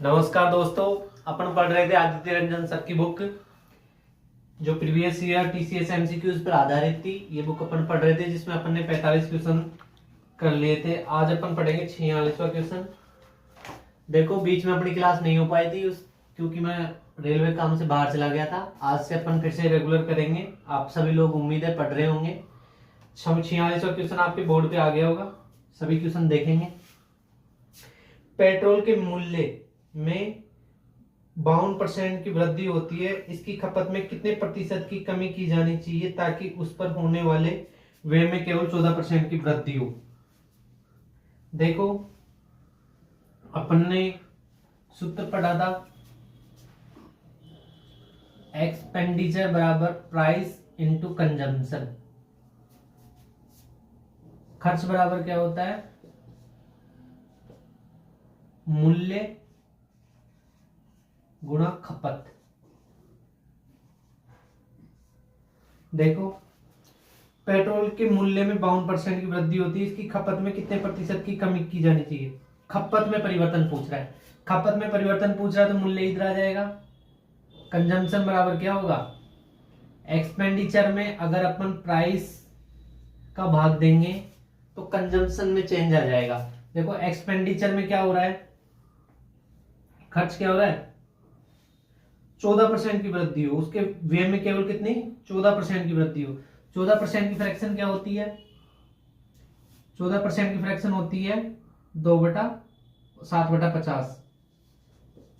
नमस्कार दोस्तों, अपन पढ़ रहे थे आदित्य रंजन सर की बुक जो प्रीवियस ईयर टीसीएस एमसीक्यूज पर आधारित थी। ये बुक अपन पढ़ रहे थे जिसमें अपन ने 45 क्वेश्चन कर लिए थे। आज अपन पढ़ेंगे 46वां क्वेश्चन। देखो बीच में अपनी क्लास नहीं हो पाई थी क्योंकि मैं रेलवे काम से बाहर चला गया था। आज से अपन फिर से रेगुलर करेंगे। आप सभी लोग उम्मीद है पढ़ रहे होंगे। 46वां क्वेश्चन आपके बोर्ड पे आ गया होगा। सभी क्वेश्चन देखेंगे। पेट्रोल के मूल्य में 52% की वृद्धि होती है। इसकी खपत में कितने प्रतिशत की कमी की जानी चाहिए ताकि उस पर होने वाले व्यय में केवल 14% की वृद्धि हो। देखो अपन ने सूत्र पढ़ा था, एक्सपेंडिचर बराबर प्राइस इनटू कंजम्पशन। खर्च बराबर क्या होता है? मूल्य गुणा खपत। देखो पेट्रोल के मूल्य में 52% की वृद्धि होती है। इसकी खपत में कितने प्रतिशत की कमी की जानी चाहिए? खपत में परिवर्तन पूछ रहा है। खपत में परिवर्तन पूछ रहा है तो मूल्य इधर आ जाएगा। कंजम्पशन बराबर क्या होगा? एक्सपेंडिचर में अगर अपन प्राइस का भाग देंगे तो कंजम्पशन में चेंज आ जाएगा। देखो एक्सपेंडिचर में क्या हो रहा है? खर्च क्या हो रहा है? 14% की वृद्धि हो। उसके व्यय में केवल कितनी? 14% की वृद्धि हो। 14% की फ्रैक्शन क्या होती है? 14% की फ्रैक्शन होती है 2/7/50।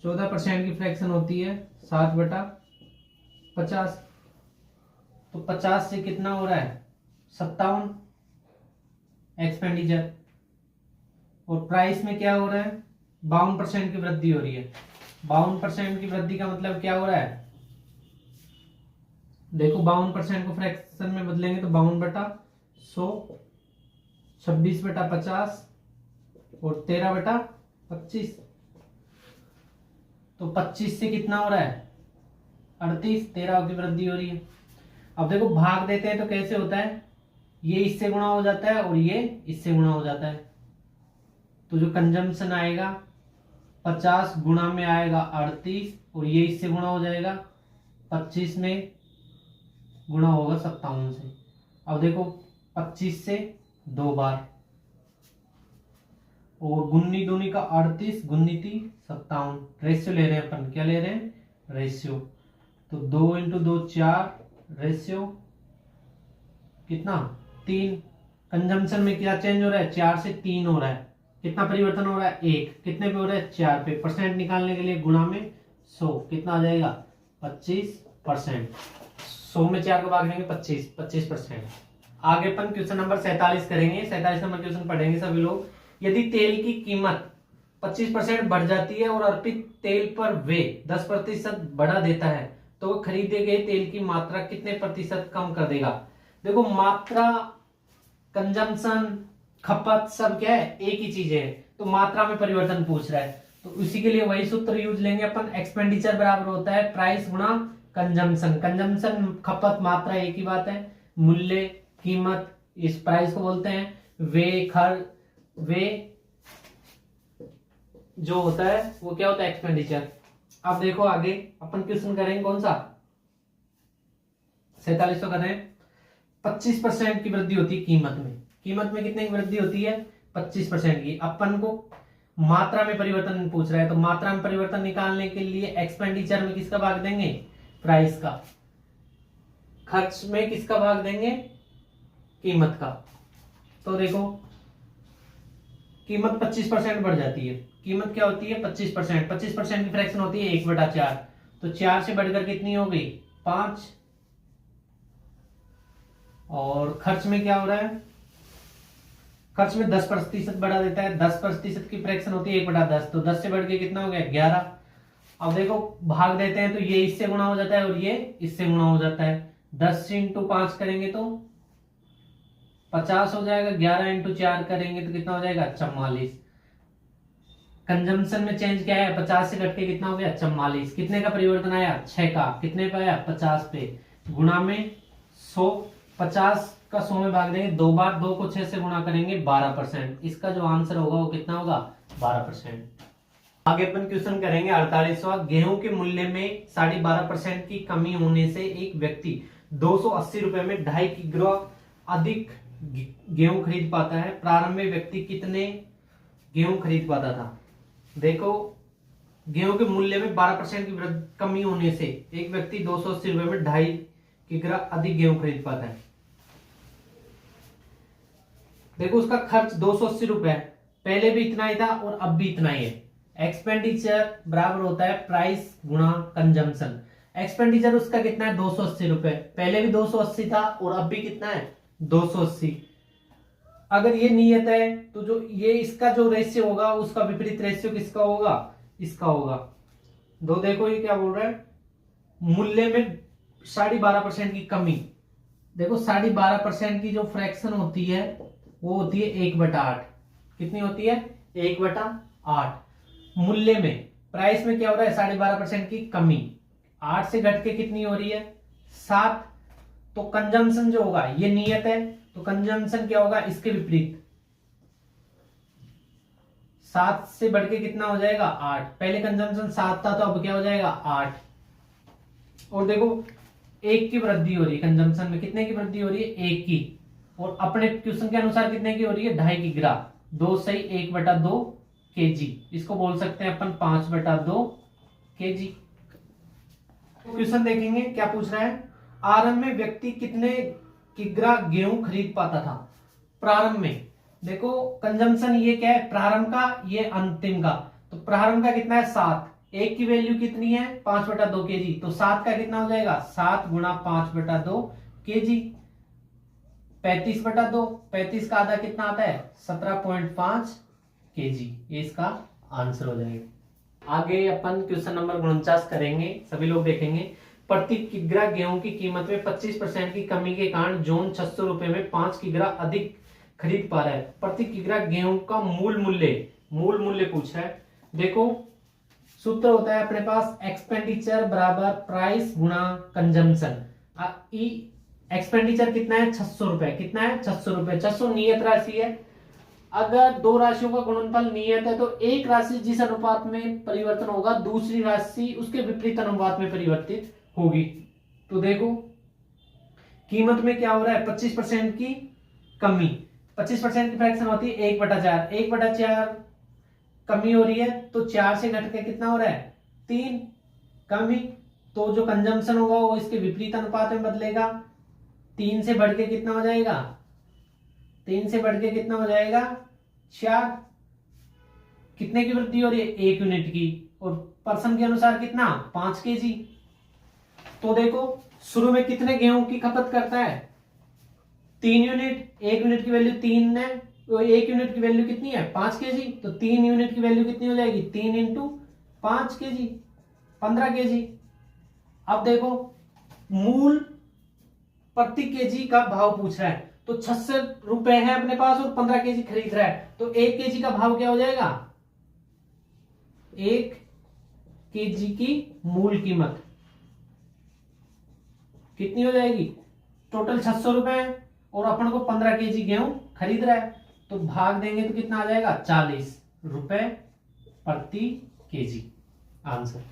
14% की फ्रैक्शन होती है 7/50। तो 50 से कितना हो रहा है? 57 एक्सपेंडिचर। और प्राइस में क्या हो रहा है? 52% की वृद्धि हो रही है। 52% की वृद्धि का मतलब क्या हो रहा है? देखो 52% को फ्रैक्शन में बदलेंगे तो 52/100, 26/50 और 13/25। तो 25 से कितना हो रहा है? 38। 13 की वृद्धि हो रही है। अब देखो भाग देते हैं तो कैसे होता है? ये इससे गुणा हो जाता है और ये इससे गुणा हो जाता है। तो जो कंजम्पशन आएगा 50 गुणा में आएगा 38 और ये इससे गुणा हो जाएगा 25 में गुणा होगा 57 से। अब देखो 25 से 2 बार और गुन्नी दूनी का 38 गुन्नी 57। रेशियो ले रहे हैं अपन। क्या ले रहे हैं? रेशियो। तो 2 × 2 4 रेशियो कितना? 3। कंजम्पशन में क्या चेंज हो रहा है? 4 से 3 हो रहा है। कितना परिवर्तन हो रहा है? 1। कितने पे हो रहा है? 4 पे। परसेंट निकालने के लिए गुणा में 100 कितना आ जाएगा? 25%। 100 में 4 को भाग देंगे 25%। आगे अपन क्वेश्चन नंबर 47 करेंगे। 47 नंबर क्वेश्चन पढ़ेंगे सभी लोग। यदि तेल की कीमत 25% बढ़ जाती है और अर्पित तेल पर वे 10% बढ़ा देता है तो वो खरीदे गए तेल की मात्रा कितने प्रतिशत कम कर देगा? देखो मात्रा, कंजम्पशन, खपत सब क्या है? एक ही चीज है। तो मात्रा में परिवर्तन पूछ रहा है तो उसी के लिए वही सूत्र यूज लेंगे अपन। एक्सपेंडिचर बराबर होता है प्राइस गुणा कंजम्पशन। कंजम्पशन खपत मात्रा एक ही बात है। मूल्य कीमत इस प्राइस को बोलते हैं। वे जो होता है वो क्या होता है? एक्सपेंडिचर। अब देखो आगे अपन क्वेश्चन करेंगे कौन सा? 47 तो कर रहे हैं। 25% की वृद्धि होती है कीमत में। कीमत में कितने की वृद्धि होती है? 25% की। अपन को मात्रा में परिवर्तन पूछ रहा है तो मात्रा में परिवर्तन निकालने के लिए एक्सपेंडिचर में किसका भाग देंगे? प्राइस का। खर्च में किसका भाग देंगे? कीमत का। तो देखो कीमत 25% बढ़ जाती है। कीमत क्या होती है? 25%। 25% की फ्रैक्शन होती है 1/4। तो 4 से बढ़कर कितनी हो गई? 5। और खर्च में क्या हो रहा है? खर्च में 10% बढ़ा देता है। 10% की फ्रैक्शन होती है 1/10। तो 10 से बढ़ के कितना हो गया? 11। अब देखो भाग देते हैं तो ये इससे गुणा हो जाता है और ये इससे गुणा हो जाता है। 10 × 5 करेंगे तो 50 हो जाएगा। 11 × 4 करेंगे तो कितना हो जाएगा? 44। कंजम्पशन में चेंज क्या है? 50 से घट के कितना हो गया? 44। कितने का परिवर्तन आया? 6 का। कितने पे आया? 50 पे। गुणा में 100। 50 का 100 में भाग देंगे 2 बार। 2 को 6 से गुणा करेंगे 12%। इसका जो आंसर होगा वो कितना होगा? 12%। आगे अपन क्वेश्चन करेंगे 48वां। गेहूं के मूल्य में 12.5% की कमी होने से एक व्यक्ति 280 रुपए में 2.5 किलो अधिक गेहूं खरीद पाता है। प्रारंभ में व्यक्ति कितने गेहूं खरीद पाता था? देखो, गेहूं के मूल्य में 12% की कमी होने से एक व्यक्ति 280 रुपए में 2.5 किलो अधिक गेहूं खरीद पाता है। देखो, उसका खर्च 280 रुपए, पहले भी इतना ही था और अब भी इतना ही है। एक्सपेंडिचर बराबर होता है प्राइस गुणा कंजम्पशन। एक्सपेंडिचर उसका कितना है? 280 रुपए, पहले भी 280 था और अब भी कितना है? 280। अगर ये नियत है तो जो ये इसका जो रेशियो होगा उसका विपरीत रेशियो किसका होगा? इसका होगा। दो देखो, ये क्या बोल रहा है? मूल्य में 12.5% की कमी। देखो, 12.5% की जो फ्रैक्शन होती है वो होती है 1/8। कितनी होती है? 1/8। मूल्य में, प्राइस में क्या हो रहा है? 12.5% की कमी। 8 से घट के कितनी हो रही है? 7। तो कंजम्पशन जो होगा, ये नियत है तो कंजम्पशन क्या होगा? इसके विपरीत। 7 से बढ़ के कितना हो जाएगा? 8। पहले कंजम्पशन 7 था तो अब क्या हो जाएगा? 8। और देखो, 1 की वृद्धि हो रही है कंजम्पशन में। कितने की वृद्धि हो रही है? 1 की। और अपने क्वेश्चन के अनुसार कितने की हो रही है? 2.5 किग्रा। 2 सही 1/2 kg। इसको बोल सकते हैं अपन 5/2 kg। क्वेश्चन देखेंगे क्या पूछ रहा है। आरंभ में व्यक्ति कितने किग्रा गेहूं खरीद पाता था? प्रारंभ में देखो, कंजम्पशन ये क्या है? प्रारंभ का, ये अंतिम का। तो प्रारंभ का कितना है? 7। 1 की वैल्यू कितनी है? 5/2 kg। तो 7 का कितना हो जाएगा? 7 गुणा 5/2 kg। 35/2। 35 का आधा कितना आता है? 17.5 kg। ये इसका आंसर हो जाएगा। आगे अपन क्वेश्चन नंबर 49 करेंगे, सभी लोग देखेंगे। प्रति किग्रा गेहूं की कीमत में 25% की कमी के कारण जॉन 600 रुपए में 5 किग्रा अधिक खरीद पा रहा है। प्रति किग्रा गेहूं का मूल मूल्य पूछ रहा है। देखो, सूत्र होता है अपने पास एक्सपेंडिचर बराबर प्राइस गुणा कंजम्पशन। एक्सपेंडिचर कितना है? 600 रुपए। कितना है? 600 रुपए। 600 नियत राशि है। अगर दो राशियों का गुणनफल नियत है तो एक राशि जिस अनुपात में परिवर्तन होगा दूसरी राशि उसके विपरीत अनुपात में परिवर्तित होगी। तो देखो, कीमत में क्या हो रहा है? 25% की कमी। 25% की फ्रैक्शन होती है 1/4। 1/4 कमी हो रही है तो 4 से घट के कितना हो रहा है? 3 कमी। तो जो कंजम्पशन होगा वो इसके विपरीत अनुपात में बदलेगा। 3 से बढ़ के कितना हो जाएगा? 3 से बढ़ के कितना हो जाएगा? 4। कितने की वृद्धि हो रही है? 1 यूनिट की। और पर्सन के अनुसार कितना? 5 kg। तो देखो, शुरू में कितने गेहूं की खपत करता है? 3 यूनिट। 1 यूनिट की वैल्यू 3 है तो 1 यूनिट की वैल्यू कितनी है? 5 kg। तो 3 यूनिट की वैल्यू कितनी हो जाएगी? 3 × 5 kg, 15 kg। अब देखो, मूल प्रति केजी का भाव पूछ रहा है। तो 600 रुपए है अपने पास और 15 kg खरीद रहा है। तो 1 kg का भाव क्या हो जाएगा? 1 kg की मूल कीमत कितनी हो जाएगी? टोटल 600 रुपए है और अपन को 15 kg गेहूं खरीद रहा है। तो भाग देंगे तो कितना आ जाएगा? 40 रुपए प्रति केजी। आंसर।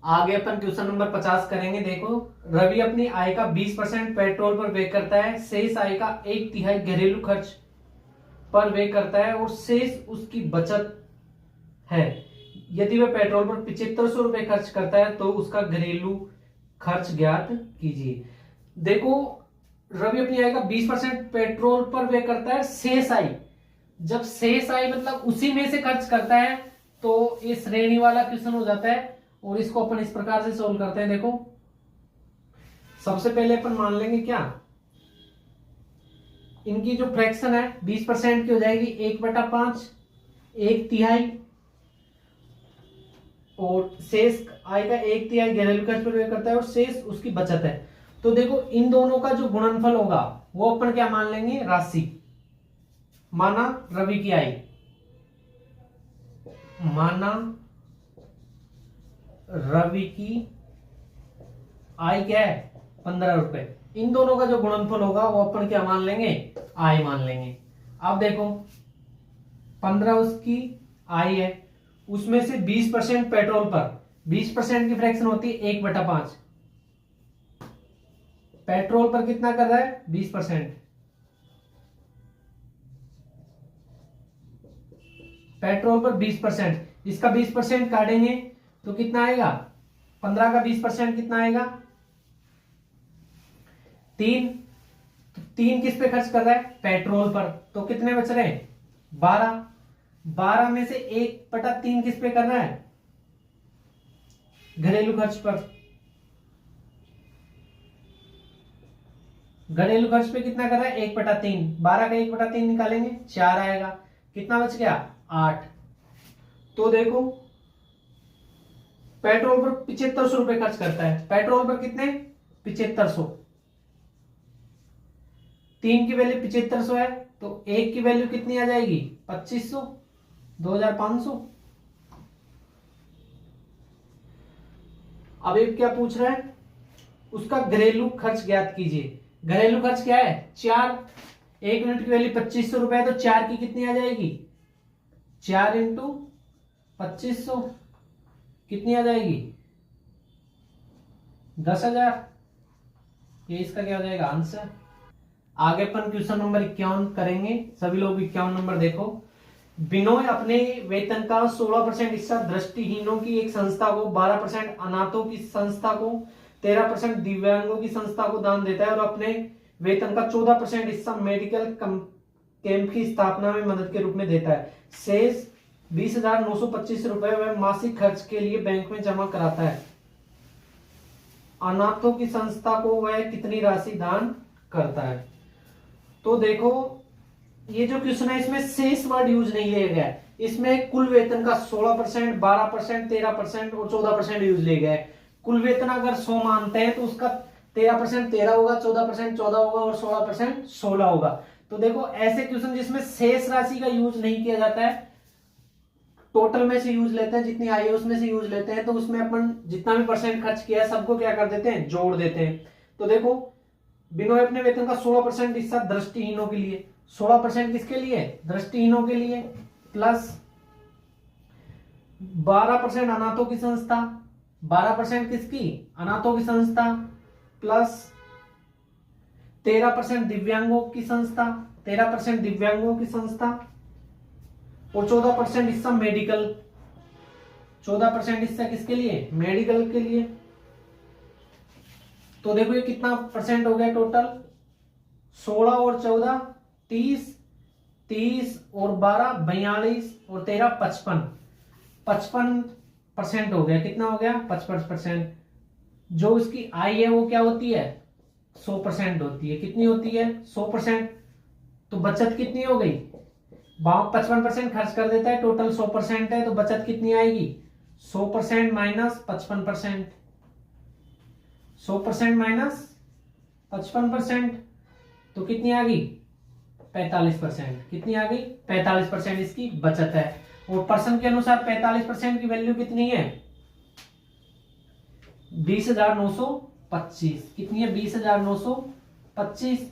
आगे अपन क्वेश्चन नंबर 50 करेंगे। देखो, रवि अपनी आय का 20% पेट्रोल पर व्यय करता है। शेष आय का 1/3 घरेलू खर्च पर व्यय करता है और शेष उसकी बचत है। यदि वह पेट्रोल पर 7500 रुपए खर्च करता है तो उसका घरेलू खर्च ज्ञात कीजिए। देखो, रवि अपनी आय का 20% पेट्रोल पर व्यय करता है। शेष आय, जब शेष आय मतलब उसी में से खर्च करता है तो ये श्रेणी वाला क्वेश्चन हो जाता है। और इसको अपन इस प्रकार से सोल्व करते हैं। देखो, सबसे पहले अपन मान लेंगे क्या, इनकी जो फ्रैक्शन है 20% की हो जाएगी 1/5, 1/3। और शेष आय का 1/3 घरेलू खर्च पर व्यय करता है और शेष उसकी बचत है। तो देखो, इन दोनों का जो गुणनफल होगा वो अपन क्या मान लेंगे? राशि। माना रवि की आय, माना रवि की आय क्या है? 15 रुपए। इन दोनों का जो गुणनफल होगा वो अपन क्या मान लेंगे? आय मान लेंगे। अब देखो, 15 उसकी आय है उसमें से 20% पेट्रोल पर, 20% की फ्रैक्शन होती है 1/5। पेट्रोल पर कितना कर रहा है 20%, पेट्रोल पर 20%, इसका 20% काटेंगे तो कितना आएगा, 15 का 20% कितना आएगा 3। तो 3 किस पे खर्च कर रहा है, पेट्रोल पर, तो कितने बच रहे हैं 12। 12 में से 1/3 किस पे कर रहा है, घरेलू खर्च पर। घरेलू खर्च पे कितना कर रहा है 1/3, 12 का 1/3 निकालेंगे 4 आएगा, कितना बच गया 8। तो देखो पेट्रोल पर 7500 रुपए खर्च करता है, पेट्रोल पर कितने 7500, 3 की वैल्यू 7500 है, तो 1 की वैल्यू कितनी आ जाएगी 2500, 2500। अब ये क्या पूछ रहा है, उसका घरेलू खर्च ज्ञात कीजिए। घरेलू खर्च क्या है 4, 1 यूनिट की वैल्यू 2500 रुपए है, तो 4 की कितनी आ जाएगी 4 इंटू 2500 कितनी आ जाएगी 10,000। ये इसका क्या हो जाएगा आंसर। आगे अपन क्वेश्चन नंबर 51 करेंगे, सभी लोग 51 नंबर देखो। बिनोय अपने वेतन का 16% हिस्सा दृष्टिहीनों की एक संस्था को, 12% अनाथों की संस्था को, 13% दिव्यांगों की संस्था को दान देता है और अपने वेतन का 14% हिस्सा मेडिकल कैंप की स्थापना में मदद के रूप में देता है। शेष 20,925 रुपए वह मासिक खर्च के लिए बैंक में जमा कराता है। अनाथों की संस्था को वह कितनी राशि दान करता है। तो देखो ये जो क्वेश्चन है इसमें शेष वर्ड यूज नहीं लिया गया है, इसमें कुल वेतन का 16%, 12%, 13% और 14% यूज लिया गया है। कुल वेतन अगर 100 मानते हैं तो उसका 13% 13 होगा, 14% 14 होगा और 16% 16 होगा। तो देखो ऐसे क्वेश्चन जिसमें शेष राशि का यूज नहीं किया जाता है, टोटल में से यूज लेते हैं, जितनी आई है उसमें से यूज लेते हैं, तो उसमें अपन जितना भी परसेंट खर्च किया है सबको क्या कर देते हैं जोड़ देते हैं। तो देखो बिनोय अपने वेतन का 16% हिस्सा दृष्टिहीनों के लिए, 16% किसके लिए दृष्टिहीनों के लिए, प्लस 12% अनाथों की संस्था, 12% किसकी अनाथों की संस्था, प्लस 13% दिव्यांगों की संस्था, 13% दिव्यांगों की संस्था और 14% हिस्सा मेडिकल, 14% हिस्सा किसके लिए मेडिकल के लिए। तो देखो ये कितना परसेंट हो गया टोटल, 16 और 14 30, 30 और 12 42 और 13 55, 55% हो गया। कितना हो गया 55%। जो इसकी आय है वो क्या होती है 100% होती है। कितनी होती है 100%। तो बचत कितनी हो गई, 55% खर्च कर देता है, टोटल 100% है, तो बचत कितनी आएगी 100% माइनस 55%, 100% माइनस 55%, तो कितनी आ गई 45%। कितनी आ गई 45% इसकी बचत है। और परसेंट के अनुसार 45% की वैल्यू कितनी है 20,925। कितनी है 20,925।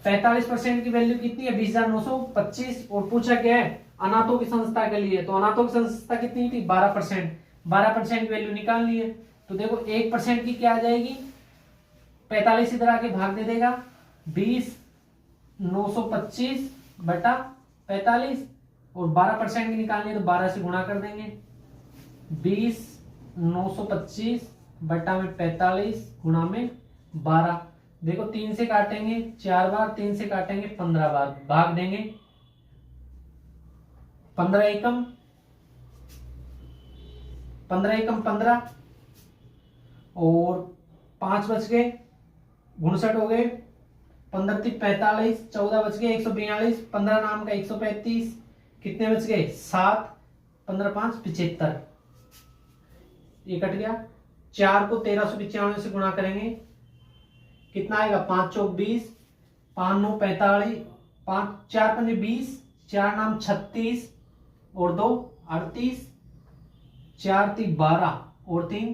45% की वैल्यू कितनी है 20,925। और पूछा क्या है अनाथों की संस्था के लिए, तो अनाथों की संस्था कितनी थी 12%, 12% की वैल्यू निकाल ली है। तो देखो 1% की क्या आ जाएगी 45 इधर आके भाग दे देगा, 20,925 बटा 45 और 12% की निकालनी है तो 12 से गुणा कर देंगे, 20,925 बटा में 45 गुणा में 12। देखो 3 से काटेंगे 4 बार, 3 से काटेंगे 15 बार, भाग देंगे 15 एकम 15 और 5 बच गए 59 हो गए, 15 थी 45, 14 बच गए 142, 15 नाम का 135, कितने बच गए 7, 15 5 75, ये कट गया। 4 को 1395 से गुणा करेंगे कितना आएगा 5 चौक 20, 5 9 45, 5 4 5 20, 4 नाम 36 और 2 38, 4 3 12 और 3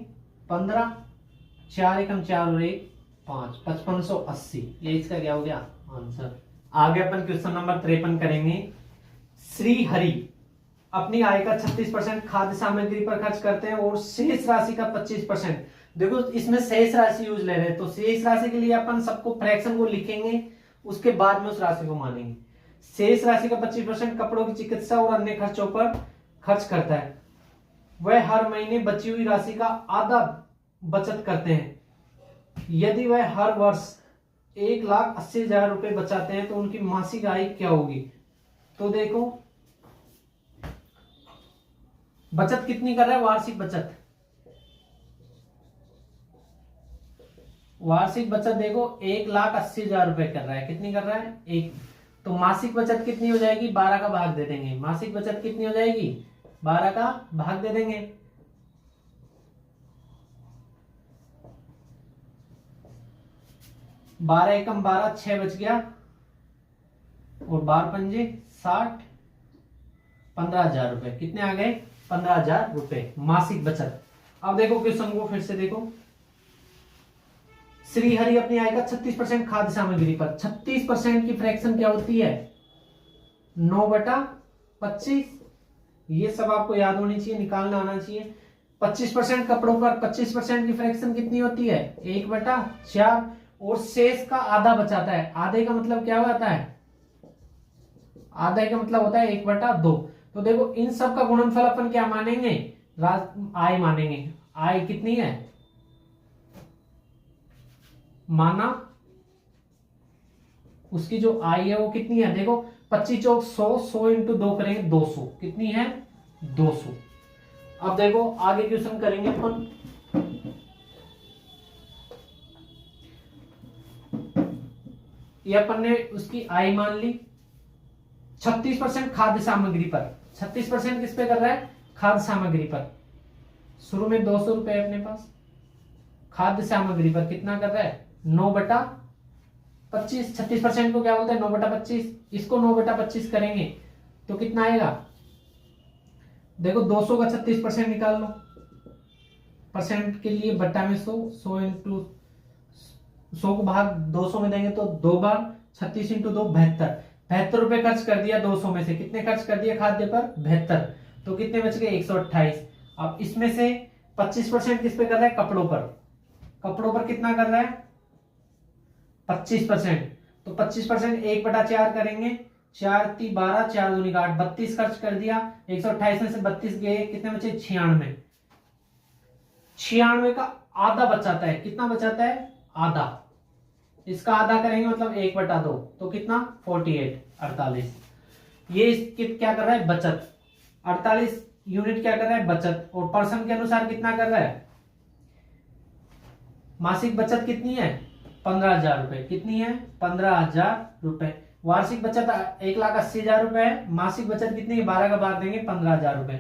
15, 4 एकम 4 और 1 5, 5580। ये इसका क्या हो गया आंसर। आगे अपन क्वेश्चन नंबर 53 करेंगे। श्री हरि अपनी आय का 36% खाद्य सामग्री पर खर्च करते हैं और शेष राशि का 25%। देखो इसमें शेष राशि यूज ले रहे हैं, तो शेष राशि के लिए अपन सबको फ्रैक्शन को लिखेंगे, उसके बाद में उस राशि को मानेंगे। शेष राशि का 25% कपड़ों की चिकित्सा और अन्य खर्चों पर खर्च करता है। वह हर महीने बची हुई राशि का आधा बचत करते हैं। यदि वह हर वर्ष 1,80,000 रुपए बचाते हैं तो उनकी मासिक आय क्या होगी? तो देखो बचत कितनी कर रहा है, वार्षिक बचत, वार्षिक बचत देखो 1,80,000 रुपए कर रहा है। कितनी कर रहा है? एक। तो मासिक बचत कितनी हो जाएगी? 12 का भाग दे देंगे। मासिक बचत कितनी हो जाएगी? 12 का भाग दे देंगे। बारह एकम 12, 6 बच गया और 12 पंजे 60, 15,000 रुपए। कितने आ गए? 15,000 रुपए मासिक बचत। अब देखो क्वेश्चन को फिर से देखो। श्रीहरि अपनी आय का 36% खाद्य सामग्री पर, 36% की फ्रैक्शन क्या होती है? 9/25। ये सब आपको याद होनी चाहिए, निकालना आना चाहिए। 25% कपड़ों पर 25% की फ्रैक्शन कितनी होती है? 1/4। और शेष का आधा बचाता है। आधे का मतलब क्या होता है? आधे का मतलब होता है 1/2। तो देखो इन सब का गुणनफल अपन क्या मानेंगे? आय मानेंगे। आय कितनी है? माना उसकी जो आय है वो कितनी है? देखो 25 चौक 100, 100 इंटू 2 करेंगे 200। कितनी है? 200। अब देखो आगे क्वेश्चन करेंगे अपन। ये अपन ने उसकी आय मान ली। 36% खाद्य सामग्री पर, 36% किस पे कर रहा है? खाद्य सामग्री पर। शुरू में 200 रुपए अपने पास, खाद्य सामग्री पर कितना कर रहा है? 9/25। 36% को क्या बोलते हैं? 9/25। इसको 9/25 करेंगे तो कितना आएगा? देखो 200 का 36% निकाल लो। परसेंट के लिए बट्टा में 100, 100 इंटू 100 को भाग 200 में देंगे तो 2 बार 36 इंटू 2 72। 72 रुपए खर्च कर दिया 200 में से। कितने खर्च कर दिया खाद्य पर? 72। तो कितने बच गए? 128। अब इसमें से 25% किस पे कर रहा है? कपड़ों पर। कपड़ों पर कितना कर रहा है? 25%। तो 25% 1/4 करेंगे। 4 × 12, 4 दूनी 8, 32 खर्च कर दिया। 128 में से 32 गए, कितने बचे? 96। 96 का आधा बचाता है। कितना बचाता है? आधा। इसका आधा करेंगे मतलब 1/2। तो कितना? 48, 48। ये क्या कर रहा है? बचत। 48 यूनिट क्या कर रहा है? बचत। और पर्सन के अनुसार कितना कर रहा है? मासिक बचत कितनी है? 15,000 रुपए। कितनी है? 15,000 रुपए। वार्षिक बचत 1,80,000 रुपए है। मासिक बचत कितनी है? 12 का भाग देंगे 15,000 रुपए।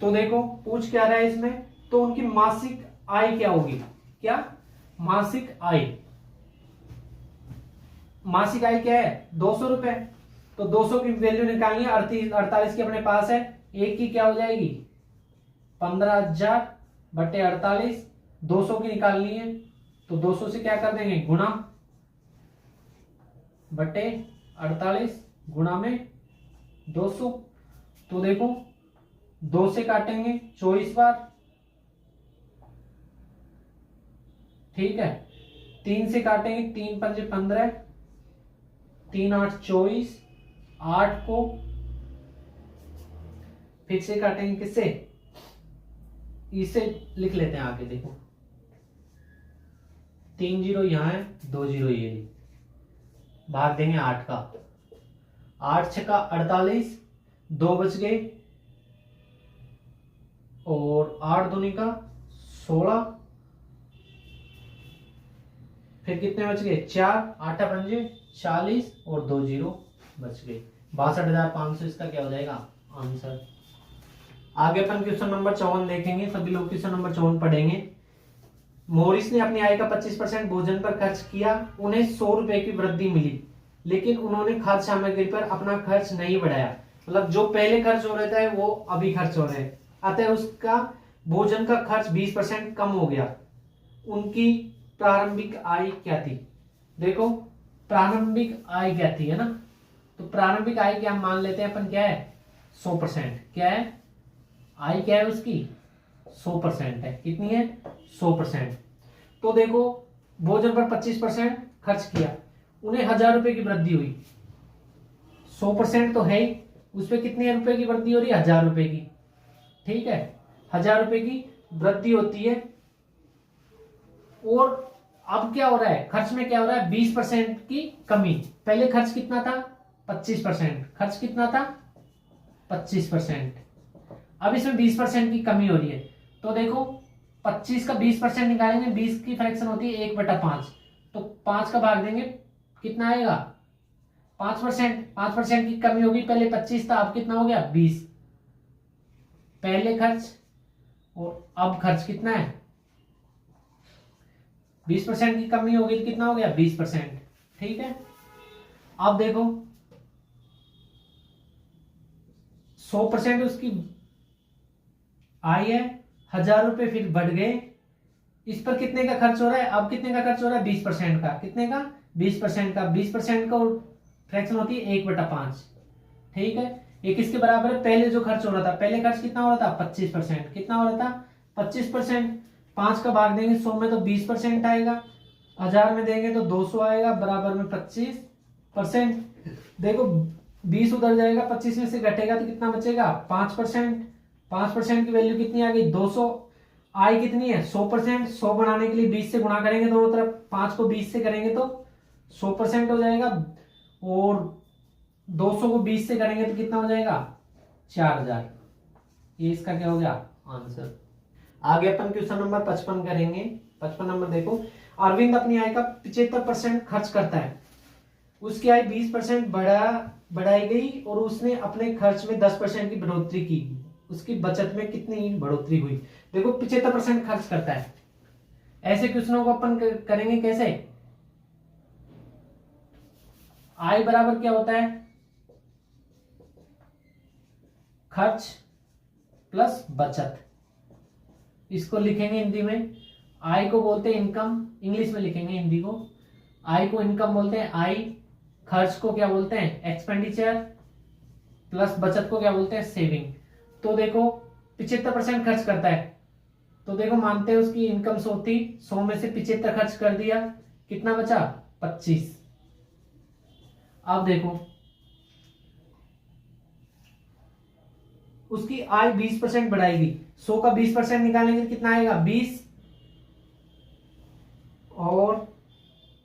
तो देखो पूछ क्या रहा है इसमें, तो उनकी मासिक आय क्या होगी? क्या? मासिक आय। मासिक आय क्या है? 200 रुपए। तो 200 की वैल्यू निकालनी है। 48 की अपने पास है। एक की क्या हो जाएगी? 15,000 बटे 48। 200 की निकालनी है तो 200 से क्या कर देंगे? गुणा बटे 48 गुणा में 200। तो देखो 2 से काटेंगे 24 बार, ठीक है। 3 से काटेंगे 3 × 5 = 15, 3 × 8 = 24। 8 को फिर से काटेंगे किससे? इसे लिख लेते हैं आगे। देखो 3 0 यहां है, 2 0 ये, भाग देंगे 8 का। 8 × 6 = 48, 2 बच गए और 8 दूनी का 16। फिर कितने बच गए? 4, 8 पंजे 40 और 2 0 बच गए। 62,500 इसका क्या हो जाएगा? आंसर। आगे अपन क्वेश्चन नंबर 54 देखेंगे। सभी लोग क्वेश्चन नंबर 54 पढ़ेंगे। मॉरिस ने अपनी आय का 25% भोजन पर खर्च किया। उन्हें 100 रुपए की वृद्धि मिली, लेकिन उन्होंने खाद्य सामग्री पर अपना खर्च नहीं बढ़ाया। मतलब जो पहले खर्च हो रहे थे वो अभी खर्च हो रहे हैं, अतः उसका भोजन का खर्च 20% कम हो गया। उनकी प्रारंभिक आय क्या थी? देखो प्रारंभिक आय क्या थी, है ना। तो प्रारंभिक आय क्या मान लेते हैं अपन, क्या है? 100%। क्या है आई, क्या है उसकी 100% है। कितनी है 100%। तो देखो भोजन पर 25% खर्च किया, उन्हें 1000 रुपए की वृद्धि हुई। 100% तो है ही, उस पर कितने रुपए की वृद्धि हो रही है 1000 रुपए की। ठीक है 1000 रुपए की वृद्धि होती है। और अब क्या हो रहा है खर्च में, क्या हो रहा है 20% की कमी। पहले खर्च कितना था 25%, खर्च कितना था 25%। अब इसमें 20% की कमी हो रही है। तो देखो 25 का 20% निकालेंगे, 20 की फ्रैक्शन होती है 1/5, तो 5 का भाग देंगे कितना आएगा 5%। 5% की कमी होगी, पहले 25 था अब कितना हो गया 20। पहले खर्च और अब खर्च कितना है 20% की कमी होगी तो कितना हो गया 20%। ठीक है अब देखो 100% उसकी आई है, 1000 रुपए फिर बढ़ गए। इस पर कितने का खर्च हो रहा है, अब कितने का खर्च हो रहा है 20% का। कितने का 20% का। 20% का फ्रैक्शन होती है 1/5। ठीक है ये किसके बराबर है, पहले जो खर्च हो रहा था, पहले खर्च कितना हो रहा था 25%। कितना हो रहा था 25%। 5 का भाग देंगे 100 में तो 20% आएगा, 1000 में देंगे तो 200 आएगा, बराबर में 25%। देखो 20 उधर जाएगा, 25 में से घटेगा तो कितना बचेगा 5%। 5% की वैल्यू कितनी आ गई 200। आई कितनी है 100%। 100 बनाने के लिए 20 से गुणा करेंगे दोनों तरफ, 5 को 20 से करेंगे तो 100% हो जाएगा, और 200 को 20 से करेंगे तो कितना हो जाएगा 4000। ये इसका क्या हो गया आंसर। आगे अपन क्वेश्चन नंबर 55 करेंगे। 55 नंबर देखो, अरविंद अपनी आय का 75% खर्च करता है, उसकी आय 20% बढ़ाई गई और उसने अपने खर्च में 10% की बढ़ोतरी की, उसकी बचत में कितनी बढ़ोतरी हुई। देखो 75% खर्च करता है, ऐसे क्वेश्चनों को अपन करेंगे कैसे, आय बराबर क्या होता है खर्च प्लस बचत। इसको लिखेंगे हिंदी में, आय को बोलते हैं इनकम, इंग्लिश में लिखेंगे हिंदी को। आय को इनकम बोलते हैं आई, खर्च को क्या बोलते हैं एक्सपेंडिचर, प्लस बचत को क्या बोलते हैं सेविंग। तो देखो 75% खर्च करता है, तो देखो मानते हैं उसकी इनकम 100 थी, 100 में से 75 खर्च कर दिया, कितना बचा 25। अब देखो उसकी आय 20% बढ़ाएगी, 100 का 20% निकालेंगे तो कितना आएगा 20, और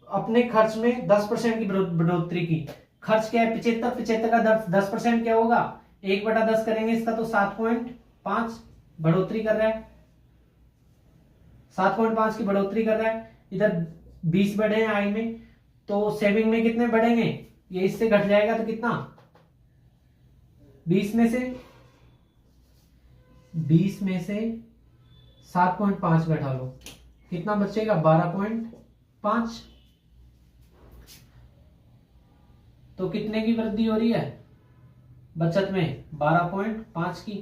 अपने खर्च में 10% की बढ़ोतरी की। खर्च क्या है 75, 75 का 10% क्या होगा 1/10 करेंगे इसका तो 7.5 बढ़ोतरी कर रहा है, 7.5 की बढ़ोतरी कर रहा है। इधर 20 बढ़े हैं आय में, तो सेविंग में कितने बढ़ेंगे, ये इससे घट जाएगा तो कितना 20 में से 7.5 घटा लो, कितना बचेगा 12.5। तो कितने की वृद्धि हो रही है बचत में 12.5 की।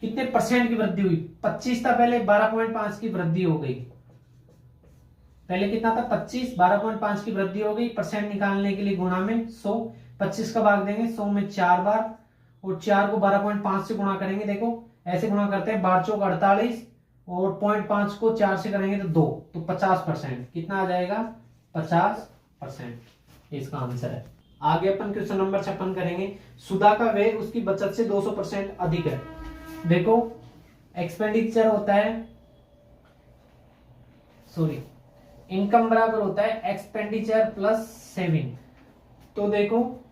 कितने परसेंट की वृद्धि हुई 25 था पहले, 12.5 की वृद्धि हो गई। पहले कितना था 25, 12.5 की वृद्धि हो गई। परसेंट निकालने के लिए गुणा में 100, 25 का भाग देंगे 100 में 4 बार, और 4 को 12.5 से गुणा करेंगे। देखो ऐसे गुणा करते हैं, 12 चौक 48, और 0.5 को 4 से करेंगे तो 2, तो 50%। कितना आ जाएगा 50%। इसका आंसर है। आगे अपन क्वेश्चन नंबर 56 करेंगे। सुधा का व्यय उसकी बचत से 200% अधिक है। देखो एक्सपेंडिचर होता है, सॉरी इनकम बराबर होता है एक्सपेंडिचर प्लस सेविंग। तो देखो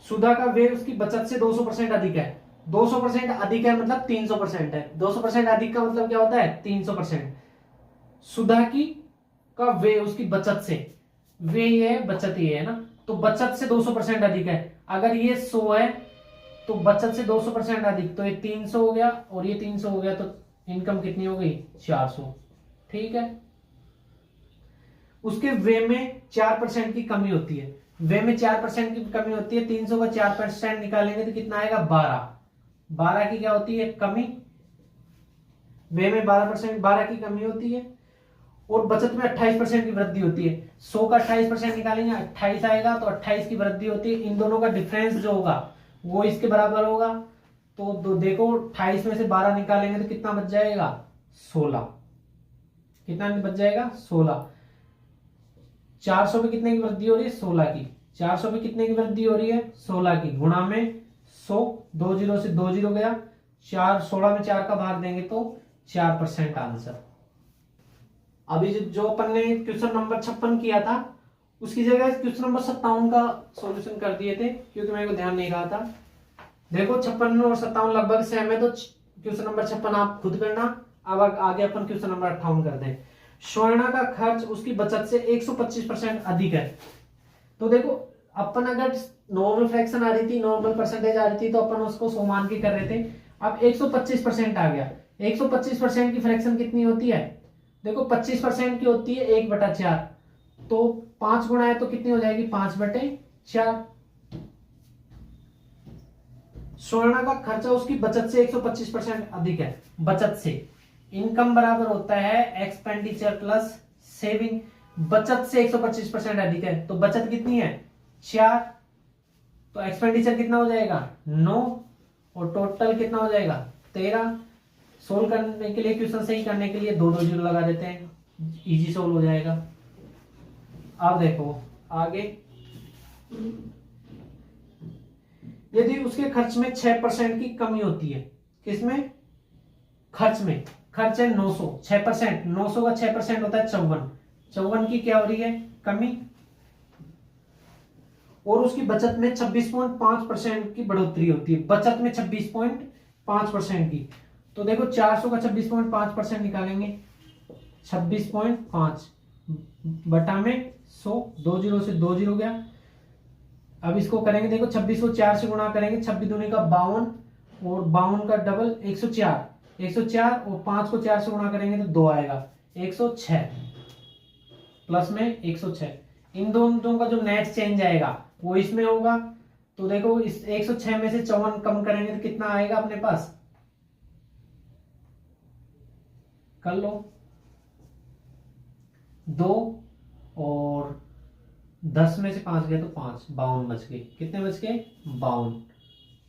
सुधा का व्यय उसकी बचत से 200% अधिक है। 200% अधिक है मतलब 300% है। 200% अधिक का मतलब क्या होता है 300%। सुधा की का व्यय उसकी बचत से, व्यय है बचत ये है ना, तो बचत से 200% अधिक है। अगर ये 100 है तो बचत से 200% अधिक, तो ये 300 हो गया और ये 300 हो गया, तो इनकम कितनी हो गई 400। ठीक है उसके व्यय में 4% की कमी होती है, व्यय में 4% की कमी होती है। 300 का 4% निकालेंगे तो कितना आएगा 12 की क्या होती है कमी, व्यय में 12% की कमी होती है, और बचत में 28% की वृद्धि होती है। 100 का 28% निकालेंगे 28 आएगा, तो 28 की वृद्धि होती है। इन दोनों का डिफरेंस जो होगा वो इसके बराबर होगा। तो देखो 28 में से 12 निकालेंगे तो कितना बच जाएगा 16। कितना बच जाएगा 16। 400 पे कितने की वृद्धि हो रही है 16 की। 400 पे कितने की वृद्धि हो रही है 16 की। गुणा में 100, 2 जीरो से 2 जीरो गया। 4 16 में 4 का भाग देंगे तो 4% आंसर। अभी जो अपन ने क्वेश्चन नंबर 56 किया था उसकी जगह क्वेश्चन नंबर 57 का सॉल्यूशन कर दिए थे, क्योंकि मेरे को ध्यान नहीं रहा था। देखो 56 और 57 लगभग सेम है, तो क्वेश्चन नंबर 56 आप खुद करना। अब आगे अपन क्वेश्चन नंबर 58 करते हैं। स्वर्णा का खर्च उसकी बचत से 125% अधिक है। तो देखो अपन अगर नॉर्मल फ्रैक्शन आ रही थी, नॉर्मल परसेंटेज आ रही थी, तो अपन उसको 100 मान के कर रहे थे। अब 125% आ गया। 125% की फ्रैक्शन कितनी होती है, देखो 25% की होती है 1/4। तो 5 गुणा है तो कितनी हो जाएगी 5/4। स्वर्णा का खर्चा उसकी बचत से 125% अधिक है। बचत से इनकम बराबर होता है एक्सपेंडिचर प्लस सेविंग। बचत से 125% अधिक है, तो बचत कितनी है 4, तो एक्सपेंडिचर कितना हो जाएगा 9, और टोटल कितना हो जाएगा 13। सोल्व करने के लिए, क्वेश्चन सही करने के लिए 2 2 जीरो लगा देते हैं, इजी सोल्व हो जाएगा। अब देखो आगे, यदि उसके खर्च में 6% की कमी होती है, किसमें खर्च में, खर्च है 900, 6%, 900 का 6% होता है 54, 54 की क्या हो रही है कमी, और उसकी बचत में 26.5% की बढ़ोतरी होती है। बचत में 26.5% की, तो देखो 400 का 26.5% निकालेंगे, 26.5 बटा में 100, 2 जीरो से 2 जीरो गया। अब इसको करेंगे, देखो 26 को 4 से गुणा करेंगे, 26 दूनी का 52, और 52 का डबल 104, 104, और 5 को 4 से गुणा करेंगे तो 2 आएगा, 106 प्लस में 106। इन दोनों का जो नेट चेंज आएगा वो इसमें होगा। तो देखो इस 106 में से 54 कम करेंगे तो कितना आएगा अपने पास, कर लो 2, और 10 में से 5 गए तो 5, 52 बच गए। कितने बच गए 52।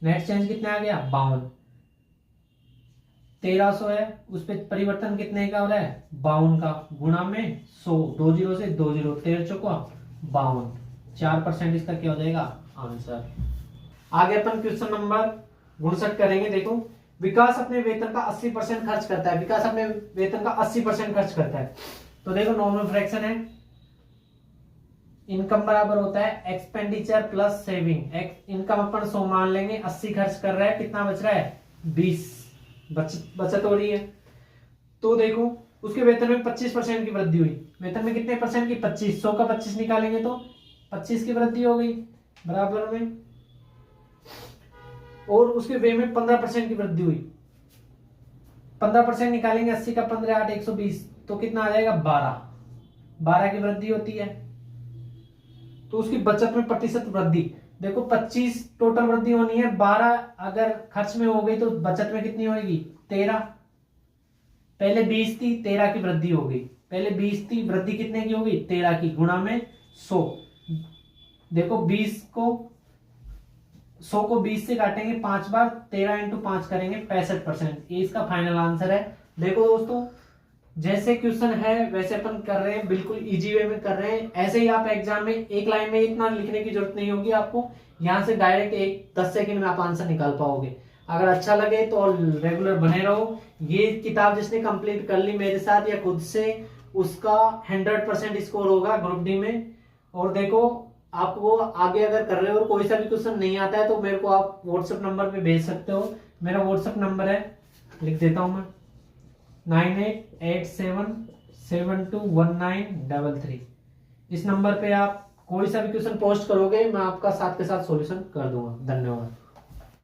नेट चेंज कितने आ गया 52। 1300 है, उस पर परिवर्तन कितने का हो रहा है 52 का, गुणा में 100, 2 जीरो से 2 जीरो, 13 चौका 52, 4% इसका क्या हो जाएगा आंसर। आगे अपन क्वेश्चन नंबर 59 करेंगे। देखो विकास अपने वेतन का 80% खर्च करता है। विकास अपने वेतन का 80% खर्च करता है। तो देखो नॉर्मल फ्रैक्शन है, इनकम बराबर होता है एक्सपेंडिचर प्लस सेविंग। इनकम अपन 100 मान लेंगे, 80 खर्च कर रहा है, कितना बच रहा है 20 बचत हो रही है। तो देखो उसके वेतन में 25% की वृद्धि हुई। वेतन में कितने परसेंट की 25, 100 का 25 निकालेंगे तो 25 की वृद्धि हो गई बराबर में, और उसके वे में 15% की वृद्धि हुई। 15% निकालेंगे, 80 का 15 8 120, तो कितना आ जाएगा 12 की वृद्धि होती है। तो उसकी बचत में प्रतिशत वृद्धि, देखो 25 टोटल वृद्धि होनी है, 12 अगर खर्च में हो गई तो बचत में कितनी होगी 13। पहले 20 थी, 13 की वृद्धि हो गई। पहले 20 थी, वृद्धि कितने की होगी 13 की, गुणा में 100। देखो 100 को 20 से काटेंगे 5 बार, 13 इंटू 5 करेंगे 65%। ये इसका फाइनल आंसर है। देखो दोस्तों जैसे क्वेश्चन है वैसे अपन कर रहे हैं, बिल्कुल इजी वे में कर रहे हैं। ऐसे ही आप एग्जाम में एक लाइन में इतना लिखने की जरूरत नहीं होगी आपको, यहां से डायरेक्ट 10 सेकंड में आप आंसर निकाल पाओगे। अगर अच्छा लगे तो रेगुलर बने रहो। ये किताब जिसने कंप्लीट कर ली मेरे साथ या खुद से, उसका 100% स्कोर होगा ग्रुप डी में। और देखो आपको आगे अगर कर रहे हो और कोई सा भी क्वेश्चन नहीं आता है तो मेरे को आप व्हाट्सएप नंबर पे भेज सकते हो। मेरा व्हाट्सएप नंबर है, लिख देता हूं मैं, 9887721933। इस नंबर पे आप कोई सा भी क्वेश्चन पोस्ट करोगे, मैं आपका साथ के साथ सॉल्यूशन कर दूंगा। धन्यवाद।